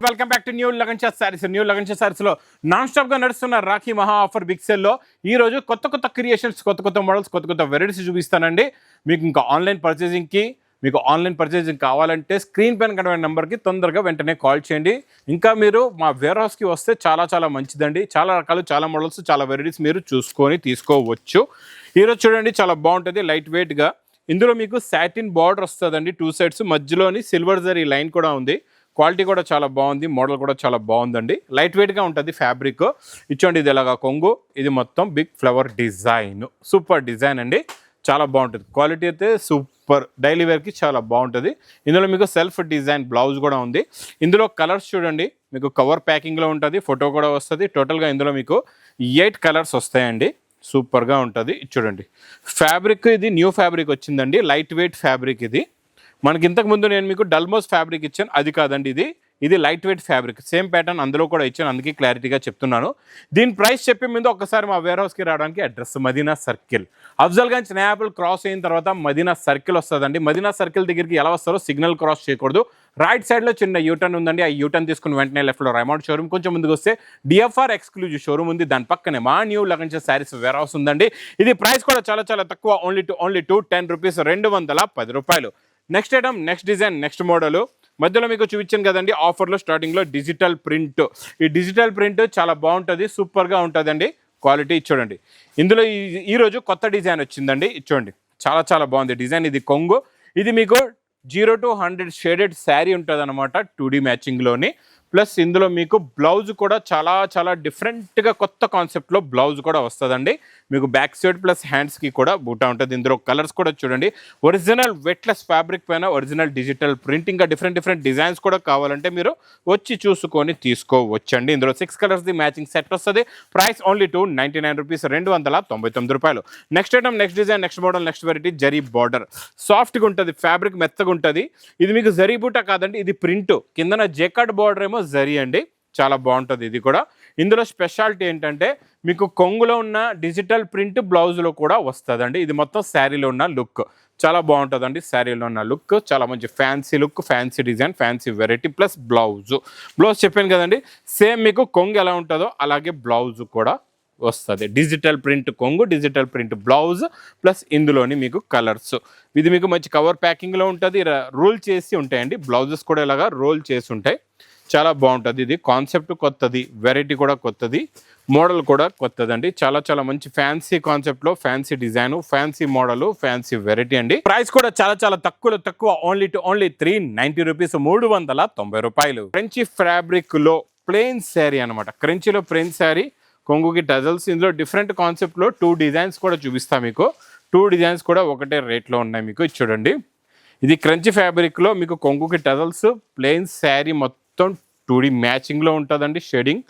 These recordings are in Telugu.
Welcome back to new Lagan Shah sarees. New Lagan Sha సారీస్లో నాన్ స్టాప్గా నడుస్తున్న రాఖీ మహా ఆఫర్ బిగ్ సేల్లో ఈరోజు కొత్త క్రియేషన్స్, కొత్త మోడల్స్, కొత్త వెరైటీస్ చూపిస్తానండి. మీకు ఇంకా ఆన్లైన్ పర్చేసింగ్ కావాలంటే స్క్రీన్ పైన కనబడే నెంబర్కి తొందరగా వెంటనే కాల్ చేయండి. ఇంకా మీరు మా వేర్ హౌస్కి వస్తే చాలా మంచిదండి. చాలా రకాలు, చాలా మోడల్స్, చాలా వెరైటీస్ మీరు చూసుకొని తీసుకోవచ్చు. ఈరోజు చూడండి, చాలా బాగుంటుంది, లైట్ వెయిట్గా. ఇందులో మీకు సాటిన్ బార్డర్ వస్తుందండి, 2 సైడ్స్, మధ్యలోని సిల్వర్ జరీ లైన్ కూడా ఉంది. క్వాలిటీ కూడా చాలా బాగుంది, మోడల్ కూడా చాలా బాగుందండి. లైట్ వెయిట్గా ఉంటుంది ఫ్యాబ్రిక్. ఇచ్చోండి, ఇది ఇలాగా కొంగు, ఇది మొత్తం big flower design, super design అండి, చాలా బాగుంటుంది. క్వాలిటీ అయితే సూపర్, డైలీ వేర్కి చాలా బాగుంటుంది. ఇందులో మీకు సెల్ఫ్ డిజైన్ బ్లౌజ్ కూడా ఉంది. ఇందులో కలర్స్ చూడండి, మీకు కవర్ ప్యాకింగ్లో ఉంటుంది, ఫోటో కూడా వస్తుంది. టోటల్గా ఇందులో మీకు 8 కలర్స్ వస్తాయండి, సూపర్గా ఉంటుంది. చూడండి, ఫ్యాబ్రిక్ ఇది న్యూ ఫ్యాబ్రిక్ వచ్చిందండి, లైట్ వెయిట్ ఫ్యాబ్రిక్. ఇది మనకి ఇంతకుముందు నేను మీకు డల్మోస్ ఫ్యాబ్రిక్ ఇచ్చాను, అది కాదండి, ఇది light weight fabric. Same pattern అందులో కూడా ఇచ్చాను, అందుకే క్లారిటీగా చెప్తున్నాను. దీని ప్రైస్ చెప్పే ముందు ఒక్కసారి మా వేర్ హౌస్కి రావడానికి address Madina circle, Afzalgunj Nayapul cross అయిన తర్వాత మదీనా సర్కిల్ వస్తుందండి. మదీనా సర్కిల్ దగ్గరికి ఎలా వస్తారో సిగ్నల్ క్రాస్ చేయకూడదు, రైట్ సైడ్లో చిన్న యూటర్న్ ఉందండి. ఆ యూటర్న్ తీసుకుని వెంటనే లెఫ్ట్లో రైమౌంట్ షోరూమ్, కొంచెం ముందుకు వస్తే డిఎఫ్ఆర్ ఎక్స్క్లూజివ్ షోరూమ్ ఉంది. దాని పక్కనే మా new Lagan Shah sarees warehouse ఉందండి. ఇది ప్రైస్ కూడా చాలా తక్కువ, ఓన్లీ 10 రూపీస్, 210 రూపాయలు. Next item, next design, next model. మధ్యలో మీకు చూపించాను కదండి ఆఫర్లో స్టార్టింగ్లో డిజిటల్ ప్రింట్. ఈ డిజిటల్ ప్రింట్ చాలా బాగుంటుంది, సూపర్గా ఉంటుందండి. క్వాలిటీ చూడండి. ఇందులో ఈరోజు కొత్త డిజైన్ వచ్చిందండి, చూడండి, చాలా బాగుంది డిజైన్. ఇది కొంగు, ఇది మీకు 0 to 100 షేడెడ్ శారీ ఉంటుంది అనమాట, 2D మ్యాచింగ్లోని. ప్లస్ ఇందులో మీకు బ్లౌజ్ కూడా చాలా డిఫరెంట్గా కొత్త కాన్సెప్ట్లో బ్లౌజ్ కూడా వస్తుందండి. మీకు బ్యాక్ సైడ్ ప్లస్ హ్యాండ్స్కి కూడా బూటా ఉంటుంది. ఇందులో కలర్స్ కూడా చూడండి, ఒరిజినల్ వెట్లెస్ ఫ్యాబ్రిక్ పైన ఒరిజినల్ డిజిటల్ ప్రింట్. ఇంకా డిఫరెంట్ డిజైన్స్ కూడా కావాలంటే మీరు వచ్చి చూసుకొని తీసుకోవచ్చండి. ఇందులో 6 కలర్స్ది మ్యాచింగ్ సెట్ వస్తుంది. ప్రైస్ ఓన్లీ 299 రూపీస్, 299 రూపాయలు. Next item, next design, next model, next variety. Zari border సాఫ్ట్గా ఉంటుంది, ఫ్యాబ్రిక్ మెత్తగా ఉంటుంది. ఇది మీకు జరీ బూటా కాదండి, ఇది ప్రింట్. కిందన జేకార్డ్ బార్డర్ ఏమో జరీ అండి, చాలా బాగుంటుంది ఇది కూడా. ఇందులో స్పెషాలిటీ ఏంటంటే మీకు కొంగులో ఉన్న డిజిటల్ ప్రింట్ బ్లౌజ్లో కూడా వస్తుందండి. ఇది మొత్తం శారీలో ఉన్న లుక్ చాలా బాగుంటుందండి. శారీలో ఉన్న లుక్ చాలా మంచి fancy look, fancy design, fancy variety. Plus blouse చెప్పాను కదండి, సేమ్ మీకు కొంగు ఎలా ఉంటుందో అలాగే బ్లౌజ్ కూడా వస్తుంది. డిజిటల్ ప్రింట్ కొంగు, డిజిటల్ ప్రింట్ బ్లౌజ్, ప్లస్ ఇందులోని మీకు కలర్స్. ఇది మీకు మంచి కవర్ ప్యాకింగ్లో ఉంటుంది, రోల్ చేసి ఉంటాయండి. బ్లౌజెస్ కూడా ఇలాగా రోల్ చేసి ఉంటాయి, చాలా బాగుంటుంది. ఇది కాన్సెప్ట్ కొత్తది, వెరైటీ కూడా కొత్తది, మోడల్ కూడా కొత్తదండి. చాలా మంచి ఫ్యాన్సీ కాన్సెప్ట్లో fancy design, fancy model, fancy variety అండి. ప్రైస్ కూడా చాలా తక్కువ, ఓన్లీ 390 రూపీస్, 390 రూపాయలు. క్రంచీ ఫ్యాబ్రిక్లో ప్లెయిన్ శారీ అనమాట, క్రంచీలో ప్లెయిన్ శారీ, కొంగుకి టజల్స్. ఇందులో డిఫరెంట్ కాన్సెప్ట్లో 2 డిజైన్స్ కూడా చూపిస్తా మీకు. 2 డిజైన్స్ కూడా ఒకటే రేట్లో ఉన్నాయి మీకు. చూడండి, ఇది క్రంచీ ఫ్యాబ్రిక్లో మీకు కొంగుకి టజల్స్, ప్లెయిన్ శారీ మొత్తం 2D మ్యాచింగ్లో ఉంటుందండి షేడింగ్.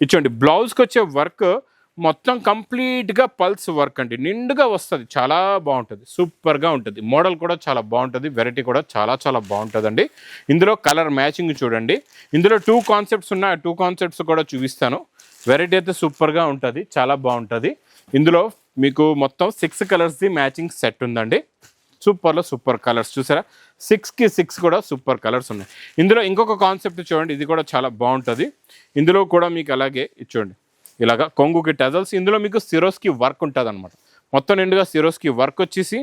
ఇచ్చండి, బ్లౌజ్కి వచ్చే వర్క్ మొత్తం కంప్లీట్గా పల్స్ వర్క్ అండి, నిండుగా వస్తుంది, చాలా బాగుంటుంది, సూపర్గా ఉంటుంది. మోడల్ కూడా చాలా బాగుంటుంది, వెరైటీ కూడా చాలా బాగుంటుందండి. ఇందులో కలర్ మ్యాచింగ్ చూడండి. ఇందులో 2 కాన్సెప్ట్స్ ఉన్నాయి, 2 కాన్సెప్ట్స్ కూడా చూపిస్తాను. వెరైటీ అయితే సూపర్గా ఉంటుంది, చాలా బాగుంటుంది. ఇందులో మీకు మొత్తం 6 కలర్స్ది మ్యాచింగ్ సెట్ ఉందండి. సూపర్ కలర్స్ చూసారా, 6కి 6 కూడా సూపర్ కలర్స్ ఉన్నాయి. ఇందులో ఇంకొక కాన్సెప్ట్ చూడండి, ఇది కూడా చాలా బాగుంటుంది. ఇందులో కూడా మీకు అలాగే చూడండి, ఇలాగా కొంగుకి టజల్స్. ఇందులో మీకు సిరోస్కి వర్క్ ఉంటుంది అనమాట, మొత్తం నిండుగా సిరోస్కి వర్క్ వచ్చేసి.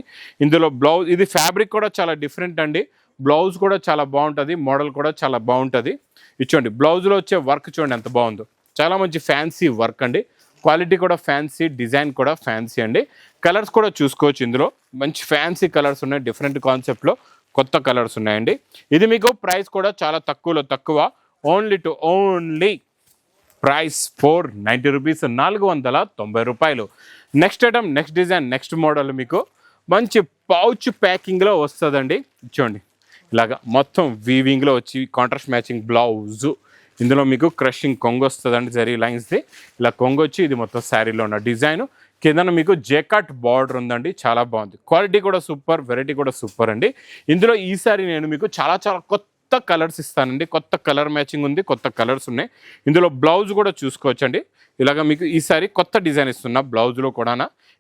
ఇందులో బ్లౌజ్, ఇది ఫ్యాబ్రిక్ కూడా చాలా డిఫరెంట్ అండి, బ్లౌజ్ కూడా చాలా బాగుంటుంది, మోడల్ కూడా చాలా బాగుంటుంది. చూడండి, బ్లౌజ్లో వచ్చే వర్క్ చూడండి ఎంత బాగుందో, చాలా మంచి ఫ్యాన్సీ వర్క్ అండి. క్వాలిటీ కూడా ఫ్యాన్సీ, డిజైన్ కూడా ఫ్యాన్సీ అండి. కలర్స్ కూడా చూసుకోవచ్చు, ఇందులో మంచి ఫ్యాన్సీ కలర్స్ ఉన్నాయి, డిఫరెంట్ కాన్సెప్ట్లో కొత్త కలర్స్ ఉన్నాయండి. ఇది మీకు ప్రైస్ కూడా చాలా తక్కువ, ఓన్లీ ప్రైస్ 490 రూపీస్, 490 రూపాయలు. Next item, next design, next model మీకు మంచి పౌచ్ ప్యాకింగ్లో వస్తుందండి. చూడండి, ఇలాగా మొత్తం వీవింగ్లో వచ్చి కాంట్రాస్ట్ మ్యాచింగ్ బ్లౌజు. ఇందులో మీకు క్రషింగ్ కొంగు వస్తుందండి, జరీ లైన్స్ది ఇలా కొంగు వచ్చి. ఇది మొత్తం శారీలో ఉన్న డిజైన్. కింద మీకు జేకాట్ బార్డర్ ఉందండి, చాలా బాగుంది. క్వాలిటీ కూడా సూపర్, వెరైటీ కూడా సూపర్ అండి. ఇందులో ఈసారి నేను మీకు చాలా కొత్త కలర్స్ ఇస్తానండి, కొత్త కలర్ మ్యాచింగ్ ఉంది, కొత్త కలర్స్ ఉన్నాయి. ఇందులో బ్లౌజ్ కూడా చూసుకోవచ్చండి. ఇలాగ మీకు ఈసారి కొత్త డిజైన్ ఇస్తున్నా, బ్లౌజ్లో కూడా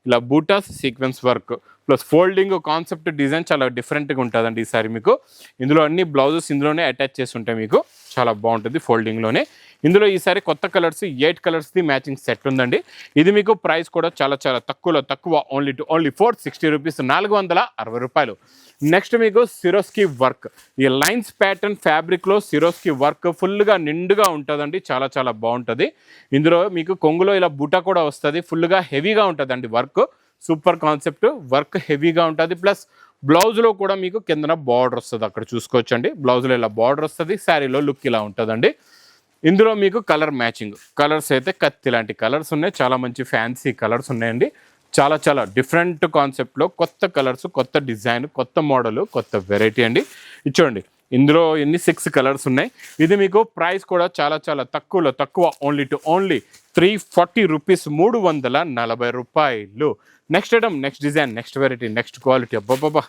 ఇలా buttas sequence work plus folding concept design చాలా డిఫరెంట్గా ఉంటుందండి ఈసారి మీకు. ఇందులో అన్ని బ్లౌజెస్ ఇందులోనే అటాచ్ చేసి ఉంటాయి మీకు, చాలా బాగుంటుంది ఫోల్డింగ్లోనే. ఇందులో ఈసారి కొత్త కలర్స్ 8 కలర్స్ది మ్యాచింగ్ సెట్ ఉందండి. ఇది మీకు ప్రైస్ కూడా చాలా చాలా తక్కువ ఓన్లీ 460 రూపీస్, 460 రూపాయలు. నెక్స్ట్ మీకు సిరోస్కి వర్క్, ఈ లైన్స్ ప్యాటర్న్ ఫ్యాబ్రిక్లో సిరోస్కి వర్క్ ఫుల్గా నిండుగా ఉంటుందండి, చాలా చాలా బాగుంటుంది. ఇందులో మీకు కొంగులో ఇలా బుట్ట కూడా వస్తుంది, ఫుల్గా హెవీగా ఉంటుందండి వర్క్. సూపర్ కాన్సెప్ట్, వర్క్ హెవీగా ఉంటుంది. ప్లస్ బ్లౌజ్లో కూడా మీకు కిందన బార్డర్ వస్తుంది, అక్కడ చూసుకోవచ్చండి. బ్లౌజ్లో ఇలా బార్డర్ వస్తుంది, శారీలో లుక్ ఇలా ఉంటుందండి. ఇందులో మీకు కలర్ మ్యాచింగ్, కలర్స్ అయితే కత్తి లాంటి కలర్స్ ఉన్నాయి, చాలా మంచి ఫ్యాన్సీ కలర్స్ ఉన్నాయండి. చాలా చాలా డిఫరెంట్ కాన్సెప్ట్లో కొత్త కలర్స్, కొత్త డిజైన్, కొత్త మోడల్, కొత్త వెరైటీ అండి. చూడండి ఇందులో 6 కలర్స్ ఉన్నాయి. ఇది మీకు ప్రైస్ కూడా చాలా చాలా తక్కువ ఓన్లీ 340 రూపీస్, 340 రూపాయలు. Next item, next design, next variety, next quality. అబ్బాబ్బా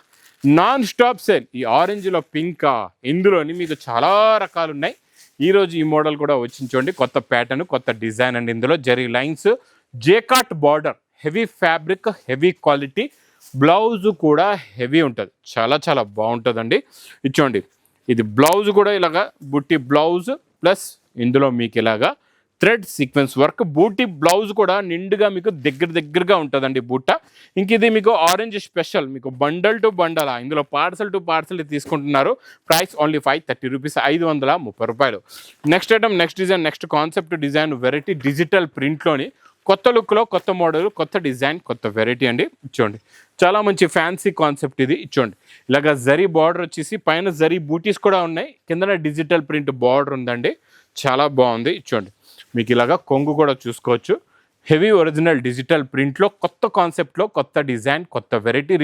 నాన్ స్టాప్ సేల్. ఈ ఆరెంజ్లో పింకా, ఇందులోని మీకు చాలా రకాలు ఉన్నాయి. ఈరోజు ఈ మోడల్ కూడా వచ్చింది చూడండి, కొత్త ప్యాటర్న్, కొత్త డిజైన్ అండి. ఇందులో zari lines, జేకాట్ border, heavy fabric, heavy quality. Blouse కూడా హెవీ ఉంటుంది, చాలా చాలా బాగుంటుందండి. చూడండి ఇది బ్లౌజ్ కూడా ఇలాగా బుట్టి బ్లౌజ్, ప్లస్ ఇందులో మీకు ఇలాగా థ్రెడ్ సీక్వెన్స్ వర్క్. బూటీ బ్లౌజ్ కూడా నిండుగా మీకు దగ్గరగా ఉంటుందండి బూట. ఇంక ఇది మీకు ఆరెంజ్ స్పెషల్, మీకు బండల్ టు బండల్, ఇందులో పార్సల్ టు పార్సల్ తీసుకుంటున్నారు. ప్రైస్ ఓన్లీ 530 రూపీస్, 530 రూపాయలు. Next item, next design, next concept design variety, digital ప్రింట్లోని కొత్త లుక్లో, కొత్త మోడల్, కొత్త డిజైన్, కొత్త వెరైటీ అండి. చూడండి చాలా మంచి ఫ్యాన్సీ కాన్సెప్ట్ ఇది. చూడండి ఇలాగ జరీ బార్డర్ వచ్చేసి పైన జరీ బూటీస్ కూడా ఉన్నాయి, కిందన డిజిటల్ ప్రింట్ బార్డర్ ఉందండి, చాలా బాగుంది. చూడండి మీకు ఇలాగా కొంగు కూడా చూసుకోవచ్చు, హెవీ ఒరిజినల్ డిజిటల్ ప్రింట్లో కొత్త కాన్సెప్ట్లో కొత్త డిజైన్, కొత్త వెరైటీ,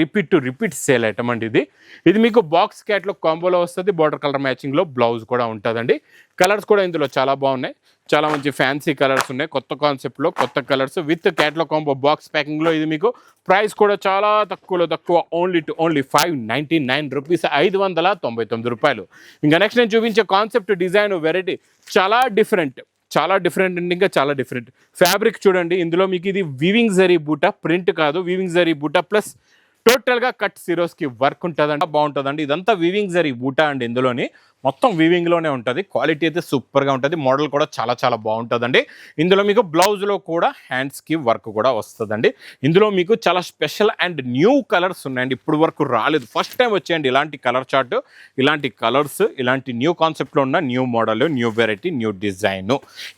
రిపీట్ సేల్ ఐటమ్ అండి ఇది. ఇది మీకు బాక్స్ క్యాట్లో కాంబోలో వస్తుంది, బార్డర్ కలర్ మ్యాచింగ్లో బ్లౌజ్ కూడా ఉంటుందండి. కలర్స్ కూడా ఇందులో చాలా బాగున్నాయి, చాలా మంచి ఫ్యాన్సీ కలర్స్ ఉన్నాయి, కొత్త కాన్సెప్ట్లో కొత్త కలర్స్ విత్ క్యాట్లో కాంబో బాక్స్ ప్యాకింగ్లో. ఇది మీకు ప్రైస్ కూడా చాలా తక్కువ ఓన్లీ 599 రూపీస్, 599 రూపాయలు. ఇంకా నెక్స్ట్ నేను చూపించే కాన్సెప్ట్ డిజైన్ వెరైటీ చాలా డిఫరెంట్ అండి, ఇంకా చాలా డిఫరెంట్ ఫ్యాబ్రిక్. చూడండి ఇందులో మీకు ఇది వీవింగ్ జరీ బూట, ప్రింట్ కాదు, వీవింగ్ జరీ బూట ప్లస్ టోటల్గా కట్ సిరోస్కి వర్క్ ఉంటుందండి, బాగుంటుందండి. ఇదంతా వీవింగ్ జరీ బూట అండి, ఇందులోని మొత్తం వీవింగ్లోనే ఉంటుంది. క్వాలిటీ అయితే సూపర్గా ఉంటుంది, మోడల్ కూడా చాలా చాలా బాగుంటుందండి. ఇందులో మీకు బ్లౌజ్లో కూడా హ్యాండ్స్కి వర్క్ కూడా వస్తుందండి. ఇందులో మీకు చాలా స్పెషల్ అండ్ న్యూ కలర్స్ ఉన్నాయండి, ఇప్పుడు వరకు రాలేదు, ఫస్ట్ టైం వచ్చేయండి ఇలాంటి కలర్ చార్ట్, ఇలాంటి కలర్స్, ఇలాంటి న్యూ కాన్సెప్ట్లో ఉన్న new model, new variety, new design.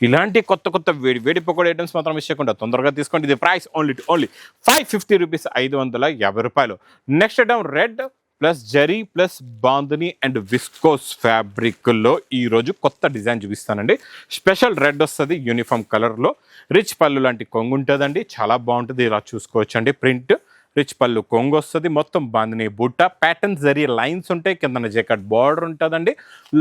ఇలాంటి కొత్త వేడి పకోడీ ఐటమ్స్ మాత్రం మిస్ చేయకుండా తొందరగా తీసుకోండి. ఇది ప్రైస్ ఓన్లీ 550 రూపీస్, 550 రూపాయలు. Next item red plus zari plus bandhani and viscose ఫ్యాబ్రిక్లో ఈరోజు కొత్త డిజైన్ చూపిస్తానండి. స్పెషల్ రెడ్ వస్తుంది, యూనిఫామ్ కలర్లో, రిచ్ పళ్ళు లాంటి కొంగు ఉంటుందండి, చాలా బాగుంటుంది. ఇలా చూసుకోవచ్చండి, ప్రింట్ రిచ్ పళ్ళు కొంగు వస్తుంది, మొత్తం బాందని బుట్ట, ప్యాటర్న్ జరీ లైన్స్ ఉంటాయి, కింద జెకట్ బార్డర్ ఉంటుందండి,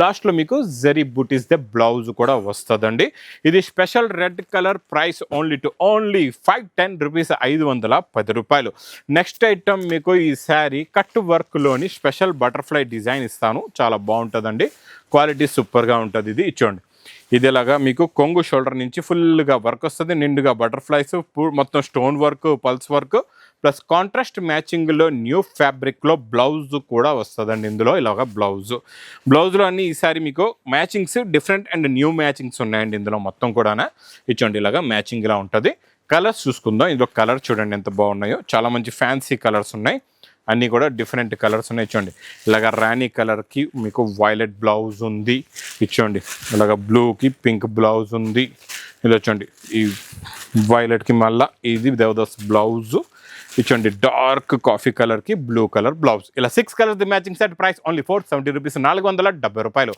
లాస్ట్లో మీకు జరీ బూటీస్ దే బ్లౌజ్ కూడా వస్తుందండి. ఇది special red colour, price only 510 rupees, 510 రూపాయలు. నెక్స్ట్ ఐటమ్ మీకు ఈ శారీ కట్ వర్క్లోని స్పెషల్ బటర్ఫ్లై డిజైన్ ఇస్తాను, చాలా బాగుంటుందండి, క్వాలిటీ సూపర్గా ఉంటుంది. ఇది చూడండి ఇది ఇలాగా మీకు కొంగు షోల్డర్ నుంచి ఫుల్గా వర్క్ వస్తుంది, నిండుగా బటర్ఫ్లైస్, మొత్తం స్టోన్ వర్క్, పల్స్ వర్క్ ప్లస్ కాంట్రాస్ట్ మ్యాచింగ్లో న్యూ ఫ్యాబ్రిక్లో బ్లౌజ్ కూడా వస్తుందండి. ఇందులో ఇలాగా బ్లౌజ్లో అన్ని ఈసారి మీకు matchings different and new matchings ఉన్నాయండి ఇందులో మొత్తం కూడా. ఇచ్చోండి ఇలాగా మ్యాచింగ్ ఇలా ఉంటుంది. కలర్స్ చూసుకుందాం, ఇందులో కలర్ చూడండి ఎంత బాగున్నాయో, చాలా మంచి ఫ్యాన్సీ కలర్స్ ఉన్నాయి, అన్నీ కూడా డిఫరెంట్ కలర్స్ ఉన్నాయి. చూడండి ఇలాగ రాణి కలర్కి మీకు వైలెట్ బ్లౌజ్ ఉంది, ఇచ్చోండి ఇలాగ బ్లూకి పింక్ బ్లౌజ్ ఉంది, ఇలా చూడండి ఈ వైలెట్కి మళ్ళీ ఇది దేవదాస్ బ్లౌజు, ఇచ్చండి డార్క్ కాఫీ కలర్కి బ్లూ కలర్ బ్లౌజ్. ఇలా 6 colours matching set, price only 470 rupees, 470 రూపాయలు.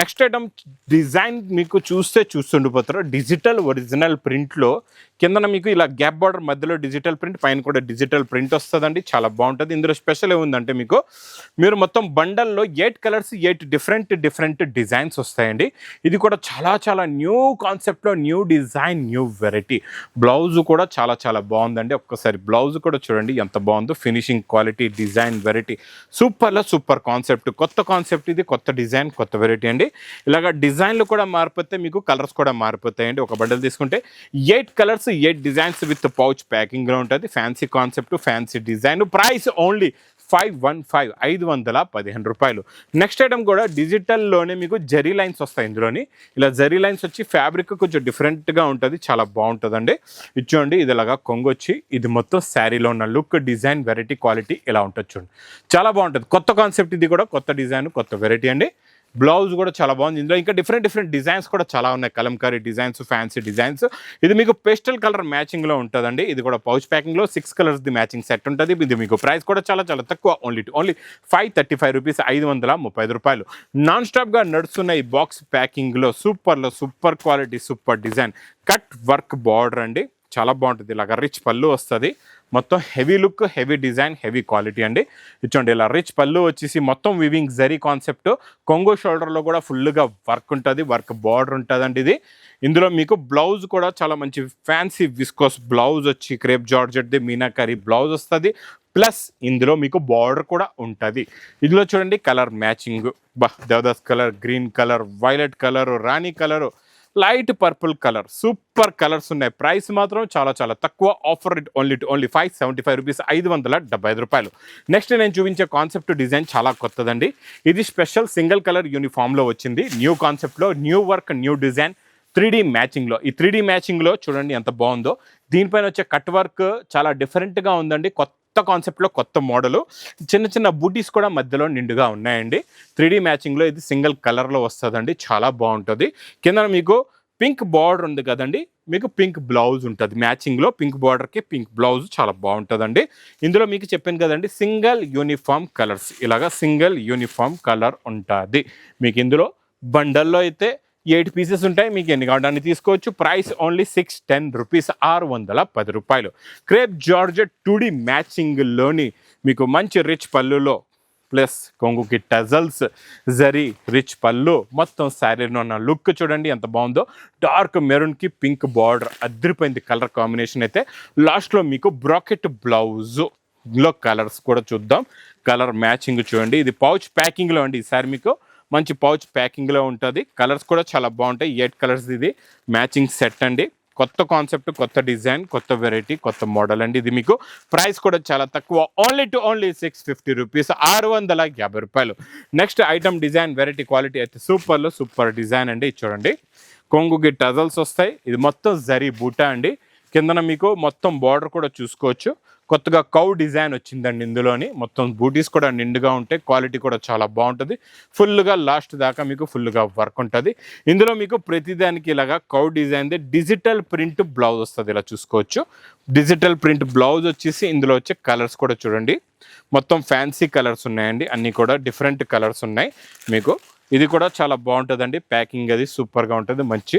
నెక్స్ట్ ఐటమ్ డిజైన్ మీకు చూస్తుండిపోతారు, డిజిటల్ ఒరిజినల్ ప్రింట్లో కిందన మీకు ఇలా గ్యాప్ బార్డర్ మధ్యలో డిజిటల్ ప్రింట్, పైన కూడా డిజిటల్ ప్రింట్ వస్తుందండి, చాలా బాగుంటుంది. ఇందులో స్పెషల్ ఏముందంటే మీరు మొత్తం బండల్లో 8 కలర్స్ 8 డిఫరెంట్ డిజైన్స్ వస్తాయండి. ఇది కూడా చాలా చాలా న్యూ కాన్సెప్ట్లో new design, new variety. Blouse కూడా చాలా చాలా బాగుందండి, ఒక్కసారి బ్లౌజ్ కూడా చూడండి ఎంత బాగుందో, finishing quality, design, variety, super concept, కొత్త కాన్సెప్ట్ ఇది, కొత్త డిజైన్, కొత్త వెరైటీ అండి. ఇలాగ డిజైన్లు కూడా మారిపోతే మీకు కలర్స్ కూడా మారిపోతాయండి. ఒక బండల్ తీసుకుంటే 8 కలర్స్ 8 డిజైన్స్ విత్ పౌచ్ ప్యాకింగ్లో ఉంటుంది. Fancy concept, fancy design, price only రూపాయలు. నెక్స్ట్ ఐటమ్ కూడా డిజిటల్లోనే మీకు జరీ లైన్స్ వస్తాయి. ఇందులోని ఇలా జరీ లైన్స్ వచ్చి ఫ్యాబ్రిక్ కొంచెం డిఫరెంట్గా ఉంటుంది, చాలా బాగుంటుందండి. ఇచ్చోండి ఇది ఇలాగా కొంగు వచ్చి ఇది మొత్తం శారీలో ఉన్న లుక్, డిజైన్, వెరైటీ, క్వాలిటీ ఇలా ఉంటుంది. చూడండి చాలా బాగుంటుంది. కొత్త కాన్సెప్ట్, ఇది కూడా కొత్త డిజైన్, కొత్త వెరైటీ అండి. బ్లౌజ్ కూడా చాలా బాగుంది. ఇందులో ఇంకా డిఫరెంట్ డిజైన్స్ కూడా చాలా ఉన్నాయి. Kalamkari designs, fancy designs. ఇది మీకు పేస్టల్ కలర్ మ్యాచింగ్లో ఉంటుందండి. ఇది కూడా పౌచ్ ప్యాకింగ్లో 6 కలర్స్ ది మ్యాచింగ్ సెట్ ఉంటుంది. ఇది మీకు ప్రైస్ కూడా చాలా తక్కువ, ఓన్లీ 535 రూపీస్, 535 రూపాయలు. నాన్ స్టాప్గా నడుస్తున్న ఈ బాక్స్ ప్యాకింగ్లో super quality, super design, cut work border అండి. చాలా బాగుంటుంది. ఇలాగ రిచ్ పళ్ళు వస్తుంది, మొత్తం heavy look, heavy design, heavy quality అండి. ఇచ్చోండి ఇలా రిచ్ పళ్ళు వచ్చేసి మొత్తం వివింగ్ జరీ కాన్సెప్ట్. కొంగో షోల్డర్లో కూడా ఫుల్గా వర్క్ ఉంటుంది, వర్క్ బార్డర్ ఉంటుందండి. ఇది ఇందులో మీకు బ్లౌజ్ కూడా చాలా మంచి ఫ్యాన్సీ విస్కోస్ బ్లౌజ్ వచ్చి క్రేప్ జార్జెట్ది మీనాకరీ బ్లౌజ్ వస్తుంది. ప్లస్ ఇందులో మీకు బార్డర్ కూడా ఉంటుంది. ఇందులో చూడండి colour matching, Devdas colour, green colour, violet colour, రాణి colour, light purple colour, super colours ఉన్నాయి. ప్రైస్ మాత్రం చాలా తక్కువ. ఆఫర్ రేట్ ఓన్లీ 575 రూపీస్, 575 రూపాయలు. నెక్స్ట్ నేను చూపించే కాన్సెప్ట్ డిజైన్ చాలా కొత్తదండి. ఇది స్పెషల్ సింగిల్ కలర్ యూనిఫామ్లో వచ్చింది. న్యూ కాన్సెప్ట్లో, new work, new design, 3D మ్యాచింగ్లో. ఈ 3D మ్యాచింగ్లో చూడండి ఎంత బాగుందో. దీనిపైన వచ్చే కట్ వర్క్ చాలా డిఫరెంట్గా ఉందండి. కొత్త కాన్సెప్ట్లో, కొత్త మోడలు. చిన్న బూటీస్ కూడా మధ్యలో నిండుగా ఉన్నాయండి. 3D మ్యాచింగ్లో ఇది సింగిల్ కలర్లో వస్తుందండి. చాలా బాగుంటుంది. కింద మీకు పింక్ బార్డర్ ఉంది కదండి, మీకు పింక్ బ్లౌజ్ ఉంటుంది. మ్యాచింగ్లో పింక్ బార్డర్కి పింక్ బ్లౌజ్ చాలా బాగుంటుందండి. ఇందులో మీకు చెప్పాను కదండి సింగిల్ యూనిఫామ్ కలర్స్, ఇలాగా సింగిల్ యూనిఫామ్ కలర్ ఉంటుంది. మీకు ఇందులో బండల్లో అయితే 8 పీసెస్ ఉంటాయి. మీకు ఎన్ని కావడాన్ని తీసుకోవచ్చు. ప్రైస్ ఓన్లీ 610 రూపీస్, 610 రూపాయలు. క్రేప్ జార్జెట్ 2D మ్యాచింగ్లోని మీకు మంచి రిచ్ పళ్ళులో ప్లస్ కొంగుకి టజల్స్, జరీ, రిచ్ పళ్ళు, మొత్తం శారీలో ఉన్న లుక్ చూడండి ఎంత బాగుందో. డార్క్ మెరూన్కి పింక్ బార్డర్ అదిరిపోయింది కలర్ కాంబినేషన్ అయితే. లాస్ట్లో మీకు బ్రాకెట్ బ్లౌజ్లో కలర్స్ కూడా చూద్దాం. కలర్ మ్యాచింగ్ చూడండి. ఇది పౌచ్ ప్యాకింగ్లో అండి. ఈసారి మీకు మంచి పౌచ్ ప్యాకింగ్లో ఉంటుంది. కలర్స్ కూడా చాలా బాగుంటాయి. 8 కలర్స్ ఇది మ్యాచింగ్ సెట్ అండి. కొత్త కాన్సెప్ట్, కొత్త డిజైన్, కొత్త వెరైటీ, కొత్త మోడల్ అండి. ఇది మీకు ప్రైస్ కూడా చాలా తక్కువ, ఓన్లీ 650 రూపీస్, 650 రూపాయలు. Next item design, variety, quality అయితే సూపర్ డిజైన్ అండి. చూడండి కొంగుకి టజల్స్ వస్తాయి. ఇది మొత్తం జరీ బూటా అండి. కిందన మీకు మొత్తం బార్డర్ కూడా చూసుకోవచ్చు. కొత్తగా కౌ డిజైన్ వచ్చిందండి. ఇందులోని మొత్తం బూటీస్ కూడా నిండుగా ఉంటాయి. క్వాలిటీ కూడా చాలా బాగుంటుంది. ఫుల్గా లాస్ట్ దాకా మీకు ఫుల్గా వర్క్ ఉంటుంది. ఇందులో మీకు ప్రతిదానికి ఇలాగా కౌ డిజైన్ది డిజిటల్ ప్రింట్ బ్లౌజ్ వస్తుంది. ఇలా చూసుకోవచ్చు. డిజిటల్ ప్రింట్ బ్లౌజ్ వచ్చేసి ఇందులో వచ్చే కలర్స్ కూడా చూడండి మొత్తం ఫ్యాన్సీ కలర్స్ ఉన్నాయండి. అన్నీ కూడా డిఫరెంట్ కలర్స్ ఉన్నాయి మీకు. ఇది కూడా చాలా బాగుంటుందండి. ప్యాకింగ్ అది సూపర్గా ఉంటుంది. మంచి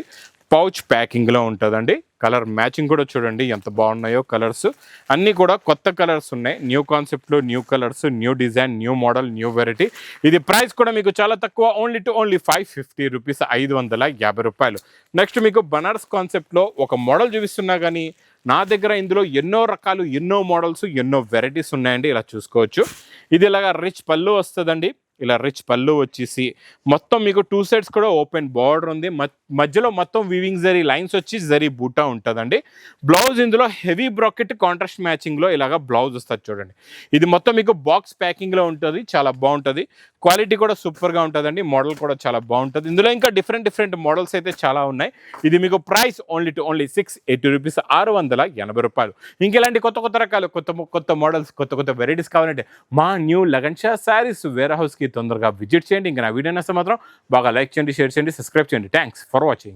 పౌచ్ ప్యాకింగ్లో ఉంటుందండి. కలర్ మ్యాచింగ్ కూడా చూడండి ఎంత బాగున్నాయో. కలర్స్ అన్నీ కూడా కొత్త కలర్స్ ఉన్నాయి. న్యూ కాన్సెప్ట్లో new colours, new design, new model, new variety. ఇది ప్రైస్ కూడా మీకు చాలా తక్కువ, ఓన్లీ 550 రూపీస్, 550 రూపాయలు. నెక్స్ట్ మీకు బనారస్ కాన్సెప్ట్లో ఒక మోడల్ చూపిస్తున్నా కానీ నా దగ్గర ఇందులో ఎన్నో రకాలు, ఎన్నో మోడల్స్, ఎన్నో వెరైటీస్ ఉన్నాయండి. ఇలా చూసుకోవచ్చు. ఇది ఇలాగా రిచ్ పళ్ళు వస్తుందండి. ఇలా రిచ్ పళ్ళు వచ్చేసి మొత్తం మీకు 2 సైడ్స్ కూడా ఓపెన్ బార్డర్ ఉంది. మధ్యలో మొత్తం వీవింగ్ జరీ లైన్స్ వచ్చి జరీ బూటా ఉంటుందండి. బ్లౌజ్ ఇందులో హెవీ బ్రాకెట్ కాంట్రాస్ట్ మ్యాచింగ్లో ఇలాగా బ్లౌజ్ వస్తుంది చూడండి. ఇది మొత్తం మీకు బాక్స్ ప్యాకింగ్లో ఉంటుంది. చాలా బాగుంటుంది. క్వాలిటీ కూడా సూపర్గా ఉంటుందండి. మోడల్ కూడా చాలా బాగుంటుంది. ఇందులో ఇంకా డిఫరెంట్ మోడల్స్ అయితే చాలా ఉన్నాయి. ఇది మీకు ప్రైస్ ఓన్లీ 680 రూపీస్, 680 రూపాయలు. ఇంకెలాంటి కొత్త రకాలు, కొత్త మోడల్స్, కొత్త వెరైటీస్ కావాలంటే మా న్యూ లగన్ షా శారీస్ వేర్ హౌస్కి తొందరగా విజిట్ చేయండి. ఇంకా నా వీడియో నచ్చితే మాత్రం బాగా లైక్ చేయండి, షేర్ చేయండి, సబ్స్క్రైబ్ చేయండి. Thanks for watching.